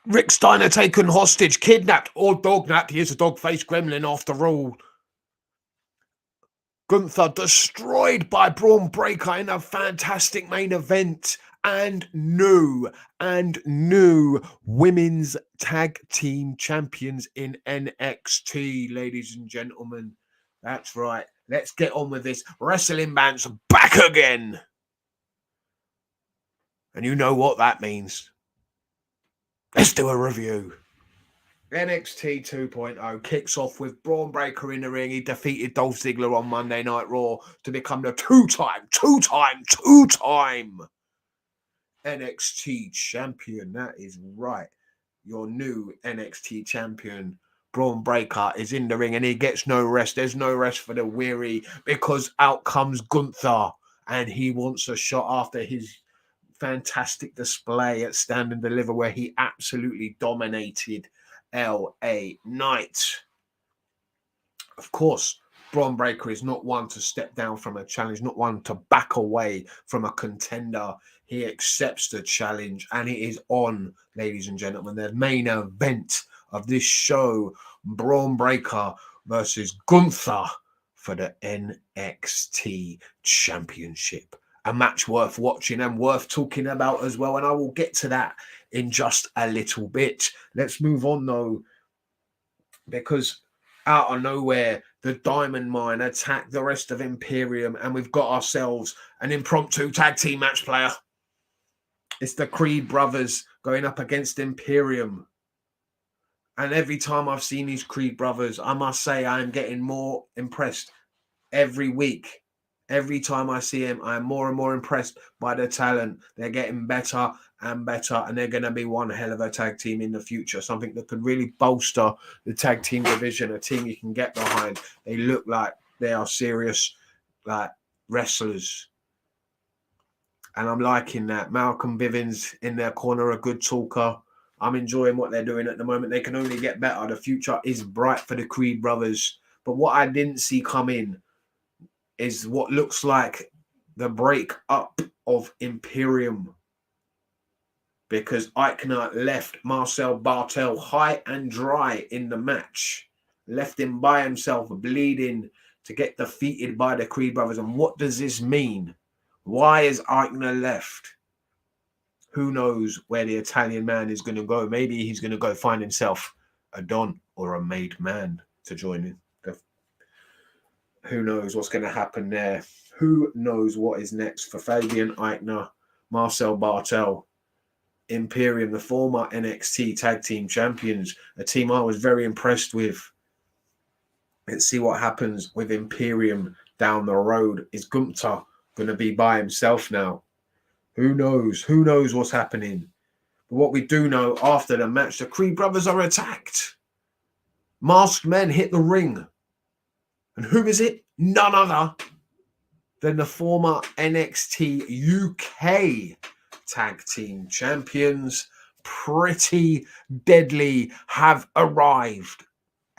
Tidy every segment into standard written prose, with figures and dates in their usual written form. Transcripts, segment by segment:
Rick Steiner taken hostage, kidnapped, or dognapped. He is a dog-faced gremlin after all. Gunther destroyed by Bron Breakker in a fantastic main event. And new women's tag team champions in NXT, ladies and gentlemen. That's right. Let's get on with this. Wrestling Man's back again. And you know what that means. Let's do a review. NXT 2.0 kicks off with Bron Breakker in the ring. He defeated Dolph Ziggler on Monday Night Raw to become the two-time NXT champion. That is right. Your new NXT champion, Bron Breakker, is in the ring and he gets no rest. There's no rest for the weary because out comes Gunther and he wants a shot after his fantastic display at Stand and Deliver where he absolutely dominated LA Knight. Of course, Bron Breakker is not one to step down from a challenge, not one to back away from a contender. He accepts the challenge and it is on, ladies and gentlemen. The main event of this show, Bron Breakker versus Gunther for the NXT Championship. A match worth watching and worth talking about as well. And I will get to that in just a little bit. Let's move on though, because out of nowhere, the Diamond Mine attacked the rest of Imperium and we've got ourselves an impromptu tag team match player. It's the Creed brothers going up against Imperium. And every time I've seen these Creed brothers, I must say I am getting more impressed every week. Every time I see him, I'm more and more impressed by the talent. They're getting better and better, and they're going to be one hell of a tag team in the future. Something that could really bolster the tag team division, a team you can get behind. They look like they are serious, like wrestlers. And I'm liking that. Malcolm Bivens in their corner, a good talker. I'm enjoying what they're doing at the moment. They can only get better. The future is bright for the Creed brothers. But what I didn't see come in is what looks like the break up of Imperium, because Eichner left Marcel Bartel high and dry in the match, left him by himself bleeding to get defeated by the Creed brothers. And what does this mean? Why is Eichner left? Who knows where the Italian man is going to go? Maybe he's going to go find himself a Don or a made man to join him. Who knows what's going to happen there? Who knows what is next for Fabian Eichner, Marcel Bartel, Imperium, the former NXT Tag Team Champions, a team I was very impressed with. Let's see what happens with Imperium down the road. Is Gunther going to be by himself now? Who knows? Who knows what's happening? But what we do know, after the match, the Creed brothers are attacked. Masked men hit the ring. And who is it? None other than the former NXT UK Tag Team Champions. Pretty Deadly have arrived.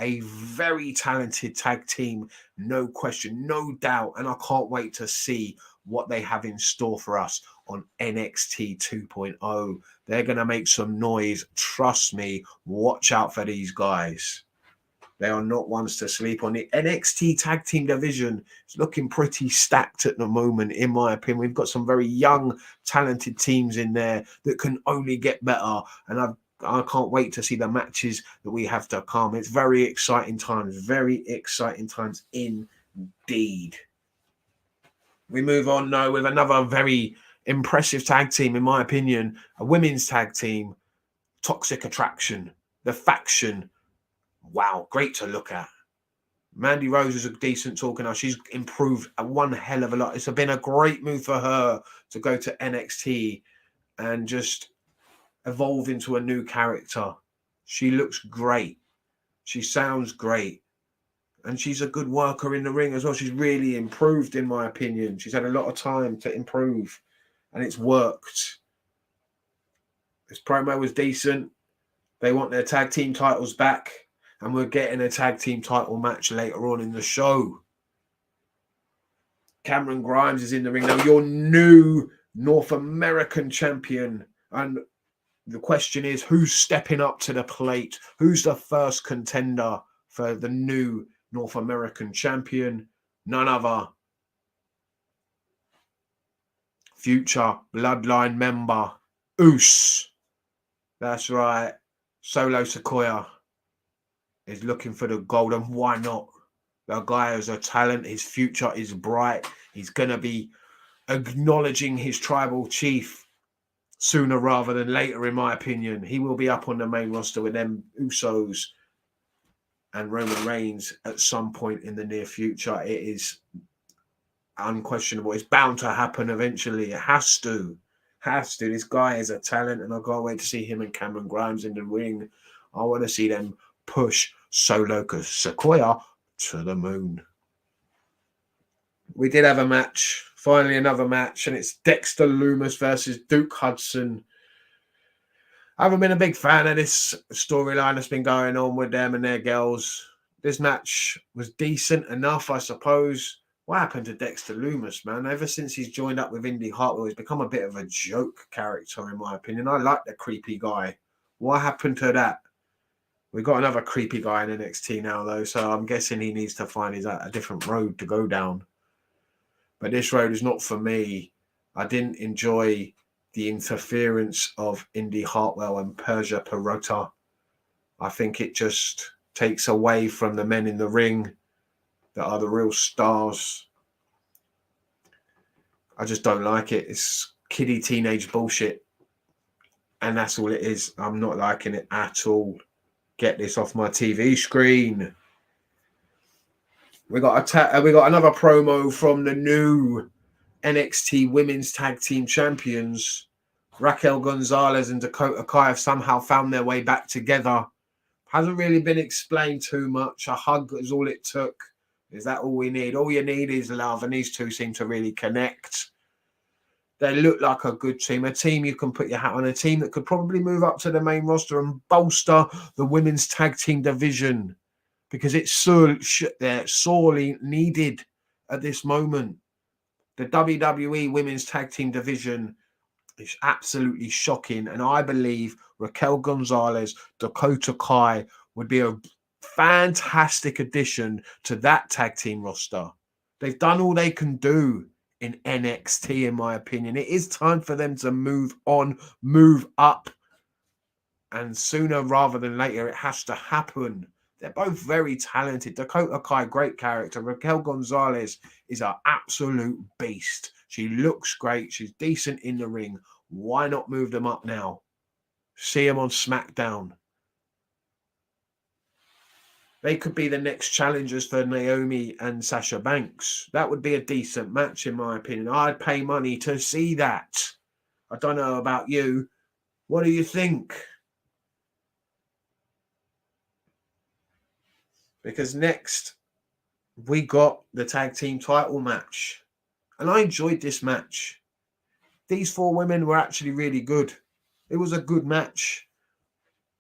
A very talented tag team, no question, no doubt. And I can't wait to see what they have in store for us on NXT 2.0. They're going to make some noise. Trust me, watch out for these guys. They are not ones to sleep on. The NXT tag team division is looking pretty stacked at the moment, in my opinion. We've got some very young, talented teams in there that can only get better. And I can't wait to see the matches that we have to come. It's very exciting times indeed. We move on now with another very impressive tag team, in my opinion, a women's tag team, Toxic Attraction, the Faction. Wow, great to look at. Mandy Rose is a decent talker now. She's improved one hell of a lot. It's been a great move for her to go to NXT and just evolve into a new character. She looks great. She sounds great. And she's a good worker in the ring as well. She's really improved, in my opinion. She's had a lot of time to improve, and it's worked. This promo was decent. They want their tag team titles back, and we're getting a tag team title match later on in the show. Cameron Grimes is in the ring now, your new North American champion. And The question is, who's stepping up to the plate? Who's the first contender for the new North American champion? None other. Future Bloodline member, Uce. That's right. Solo Sikoa is looking for the gold, and why not? The guy has a talent. His future is bright. He's going to be acknowledging his tribal chief sooner rather than later, in my opinion. He will be up on the main roster with them Usos and Roman Reigns at some point in the near future. It is unquestionable. It's bound to happen eventually. It has to. This guy is a talent, and I can't wait to see him and Cameron Grimes in the ring. I want to see them push Solo Sikoa to the moon. We did have a match, finally another match, and it's Dexter Loomis versus Duke Hudson. I haven't been a big fan of this storyline that's been going on with them and their girls. This match was decent enough, I suppose. What happened to Dexter Loomis, man? Ever since he's joined up with Indy Hartwell, he's become a bit of a joke character, in my opinion. I like the creepy guy. What happened to that? We've got another creepy guy in NXT now, though, so I'm guessing he needs to find a different road to go down. But this road is not for me. I didn't enjoy the interference of Indy Hartwell and Persia Pirotta. I think it just takes away from the men in the ring that are the real stars. I just don't like it. It's kiddie teenage bullshit. And that's all it is. I'm not liking it at all. Get this off my TV screen. We got another promo from the new NXT Women's Tag Team Champions. Raquel Gonzalez and Dakota Kai have somehow found their way back together. Hasn't really been explained too much. A hug is all it took. Is that all we need? All you need is love, and these two seem to really connect. They look like a good team, a team you can put your hat on, a team that could probably move up to the main roster and bolster the women's tag team division, because it's sorely needed at this moment. The WWE women's tag team division is absolutely shocking, and I believe Raquel Gonzalez, Dakota Kai would be a fantastic addition to that tag team roster. They've done all they can do in NXT, in my opinion. It is time for them to move on, move up, and sooner rather than later, it has to happen. They're both very talented. Dakota Kai, great character. Raquel Gonzalez is an absolute beast. She looks great. She's decent in the ring. Why not move them up now? See them on SmackDown. They could be the next challengers for Naomi and Sasha Banks. That would be a decent match, in my opinion. I'd pay money to see that. I don't know about you. What do you think? Because next, we got the tag team title match. And I enjoyed this match. These four women were actually really good. It was a good match.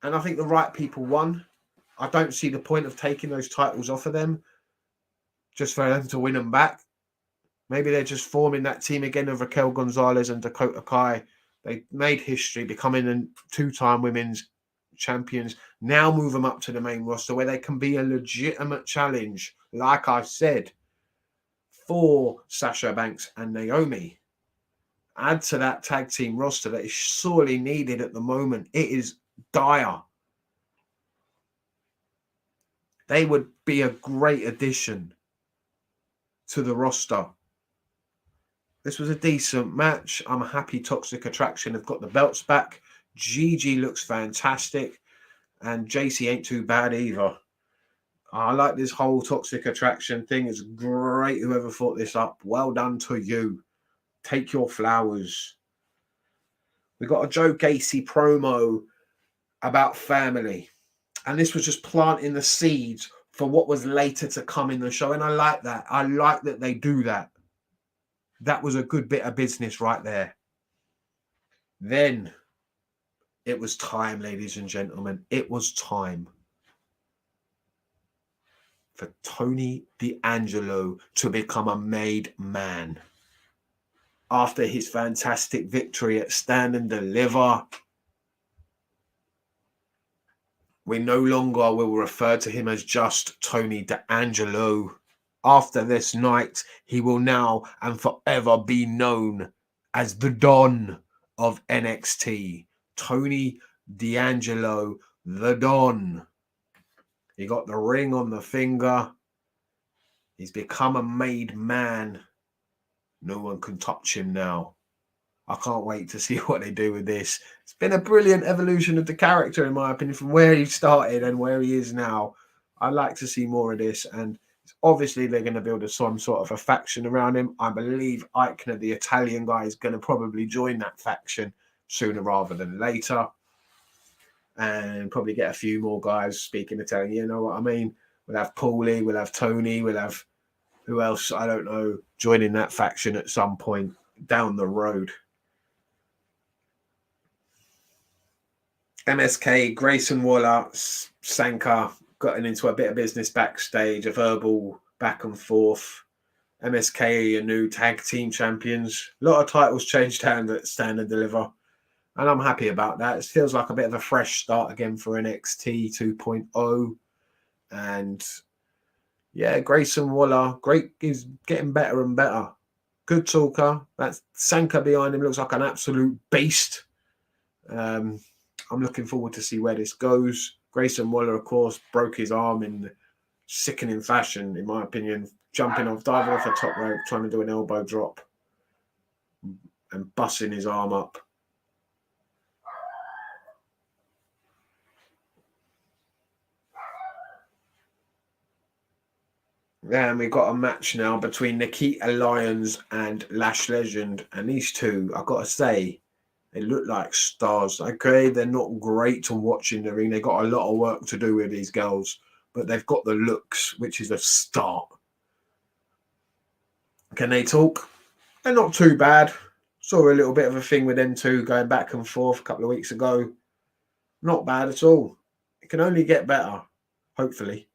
And I think the right people won. I don't see the point of taking those titles off of them just for them to win them back. Maybe they're just forming that team again of Raquel Gonzalez and Dakota Kai. They made history, becoming a two-time women's champions. Now move them up to the main roster where they can be a legitimate challenge, like I said, for Sasha Banks and Naomi. Add to that tag team roster that is sorely needed at the moment. It is dire. They would be a great addition to the roster. This was a decent match. I'm happy Toxic Attraction have got the belts back. Gigi looks fantastic. And JC ain't too bad either. I like this whole Toxic Attraction thing. It's great. Whoever thought this up, well done to you. Take your flowers. We got a Joe Gacey promo about family. And this was just planting the seeds for what was later to come in the show. And I like that. I like that they do that. That was a good bit of business right there. Then it was time, ladies and gentlemen. It was time for Tony D'Angelo to become a made man. After his fantastic victory at Stand and Deliver, We no longer will refer to him as just Tony D'Angelo. After this night, he will now and forever be known as the Don of NXT. Tony D'Angelo, the Don. He got the ring on the finger. He's become a made man. No one can touch him now. I can't wait to see what they do with this. It's been a brilliant evolution of the character, in my opinion, from where he started and where he is now. I'd like to see more of this, and obviously they're going to build some sort of a faction around him. I believe Eichner, the Italian guy, is going to probably join that faction sooner rather than later, and probably get a few more guys speaking Italian. You know what I mean? We'll have Paulie, we'll have Tony, we'll have who else, I don't know, joining that faction at some point down the road. MSK, Grayson Waller, Sanka gotten into a bit of business backstage, a verbal back and forth. MSK are new tag team champions. A lot of titles changed hands at Stand and Deliver, and I'm happy about that. It feels like a bit of a fresh start again for NXT 2.0. And yeah, Grayson Waller, great, is getting better and better. Good talker. That's Sanka behind him, looks like an absolute beast. I'm looking forward to see where this goes. Grayson Waller, of course, broke his arm in sickening fashion, in my opinion, diving off the top rope, trying to do an elbow drop and busting his arm up. And we've got a match now between Nikita Lyons and Lash Legend. And these two, I've got to say, they look like stars. Okay, they're not great to watch in the ring. They've got a lot of work to do with these girls, but they've got the looks, which is a start. Can they talk? They're not too bad. Saw a little bit of a thing with them two going back and forth a couple of weeks ago. Not bad at all. It can only get better, hopefully.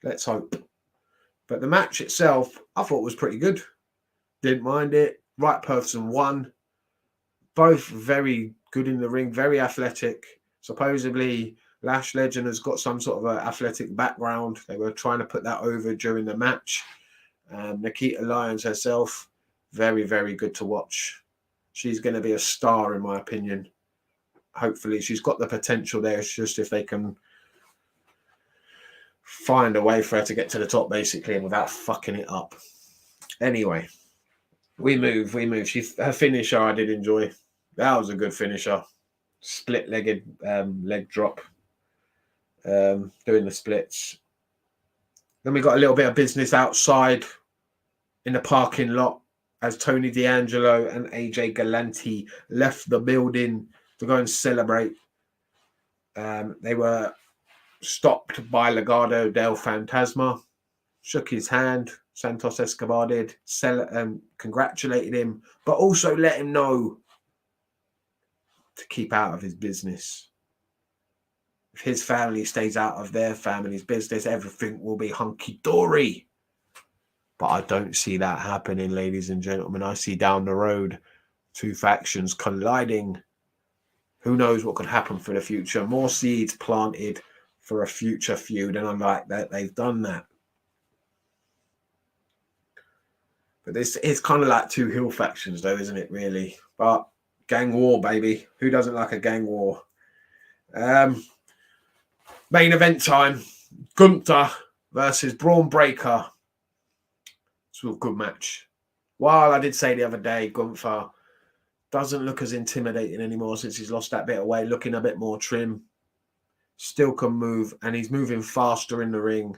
Let's hope. But the match itself, I thought was pretty good. Didn't mind it. Right person won. Both very good in the ring, very athletic. Supposedly, Lash Legend has got some sort of an athletic background. They were trying to put that over during the match. Nikita Lyons herself, very, very good to watch. She's going to be a star, in my opinion. Hopefully, she's got the potential there. It's just if they can find a way for her to get to the top, basically, and without fucking it up. Anyway, we move. Her finisher, I did enjoy. That was a good finisher. Split-legged leg drop. Doing the splits. Then we got a little bit of business outside in the parking lot as Tony D'Angelo and AJ Galante left the building to go and celebrate. They were stopped by Legado del Fantasma, shook his hand. Santos Escobar did, congratulated him, but also let him know to keep out of his business. If his family stays out of their family's business, everything will be hunky-dory. But I don't see that happening, ladies and gentlemen. I see down the road two factions colliding. Who knows what could happen for the future? More seeds planted for a future feud, and I like that they've done that. But this is kind of like two heel factions, though, isn't it, really? But gang war, baby. Who doesn't like a gang war? Main event time. Gunther versus Bron Breakker. It's a good match. While I did say the other day, Gunther doesn't look as intimidating anymore since he's lost that bit of weight, looking a bit more trim. Still can move, and he's moving faster in the ring.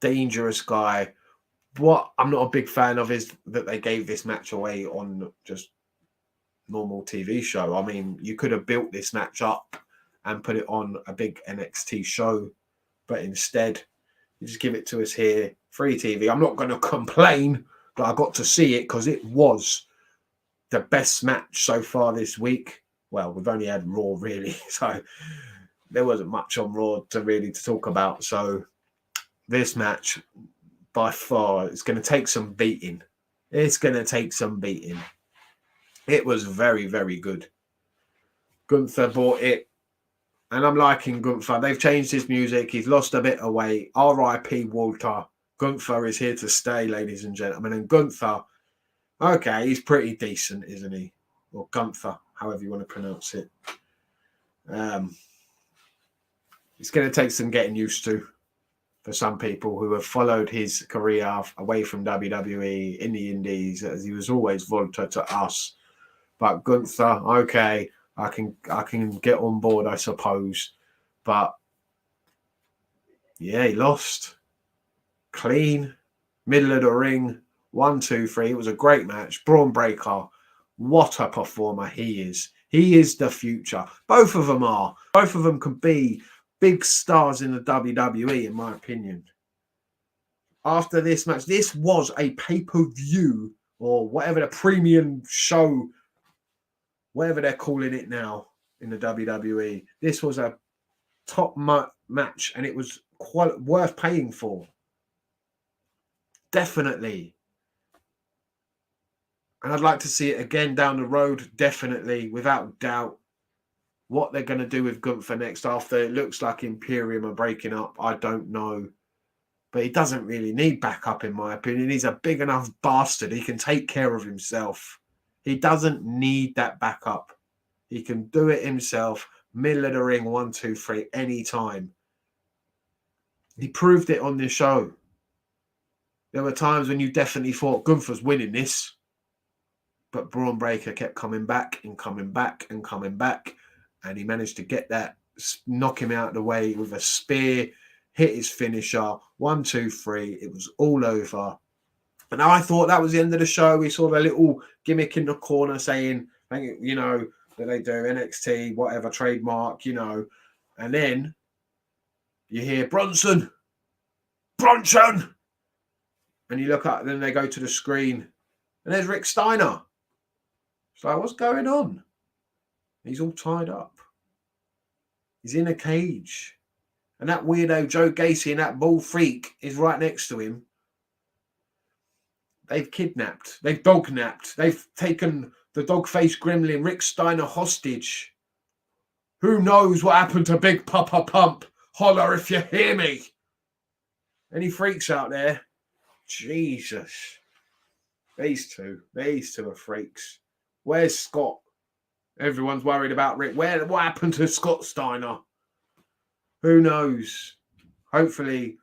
Dangerous guy. What I'm not a big fan of is that they gave this match away on just normal TV show. I mean, you could have built this match up and put it on a big NXT show, but instead, you just give it to us here, free TV. I'm not going to complain that I got to see it because it was the best match so far this week. Well, we've only had Raw, really, so there wasn't much on Raw to talk about. So this match, by far, it's going to take some beating. It's going to take some beating. It was very, very good. Gunther bought it. And I'm liking Gunther. They've changed his music. He's lost a bit of weight. R.I.P. Walter. Gunther is here to stay, ladies and gentlemen. And Gunther, okay, he's pretty decent, isn't he? Or Gunther, however you want to pronounce it. It's going to take some getting used to for some people who have followed his career away from WWE in the Indies, as he was always Volta to us. But Gunther, okay, I can get on board, I suppose. But yeah, he lost. Clean, middle of the ring, 1, 2, 3. It was a great match. Bron Breakker, what a performer he is. He is the future. Both of them are. Both of them could be big stars in the WWE, in my opinion. After this match, this was a pay-per-view or whatever, the premium show, whatever they're calling it now in the WWE. This was a top match, and it was quite worth paying for. Definitely. And I'd like to see it again down the road, definitely, without doubt. What they're going to do with Gunther next after it looks like Imperium are breaking up, I don't know. But he doesn't really need backup, in my opinion. He's a big enough bastard. He can take care of himself. He doesn't need that backup. He can do it himself. Middle of the ring, 1, 2, 3, anytime. He proved it on this show. There were times when you definitely thought Gunther's winning this. But Bron Breakker kept coming back and coming back and coming back. And he managed to get that, knock him out of the way with a spear, hit his finisher, 1, 2, 3. It was all over. And I thought that was the end of the show. We saw the little gimmick in the corner saying, you know, that they do NXT, whatever, trademark, you know. And then you hear Bronson. And you look up, then they go to the screen, and there's Rick Steiner. It's like, what's going on? He's all tied up. He's in a cage. And that weirdo Joe Gacey and that bull freak is right next to him. They've kidnapped. They've dog-napped. They've taken the dog-faced gremlin Rick Steiner hostage. Who knows what happened to Big Papa Pump? Holler if you hear me. Any freaks out there? Jesus. These two are freaks. Where's Scott? Everyone's worried about Rick. What happened to Scott Steiner? Who knows? Hopefully,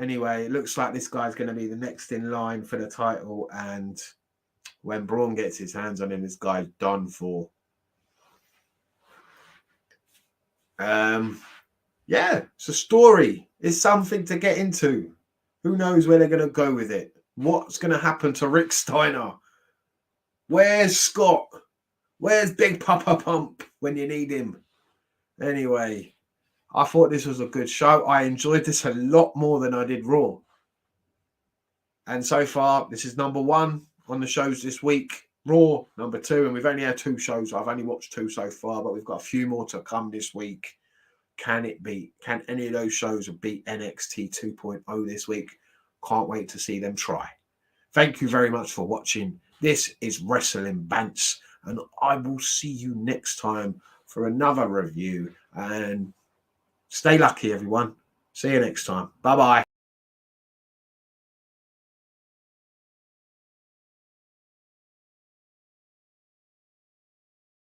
anyway, it looks like this guy's going to be the next in line for the title. And when Braun gets his hands on him, this guy's done for. Yeah, it's a story. It's something to get into. Who knows where they're going to go with it? What's going to happen to Rick Steiner? Where's Scott? Where's Big Papa Pump when you need him? Anyway, I thought this was a good show. I enjoyed this a lot more than I did Raw. And so far, this is number 1 on the shows this week. Raw, number 2. And we've only had 2 shows. I've only watched 2 so far, but we've got a few more to come this week. Can any of those shows beat NXT 2.0 this week? Can't wait to see them try. Thank you very much for watching. This is Wrestling Bants, and I will see you next time for another review. And stay lucky, everyone. See you next time. Bye-bye.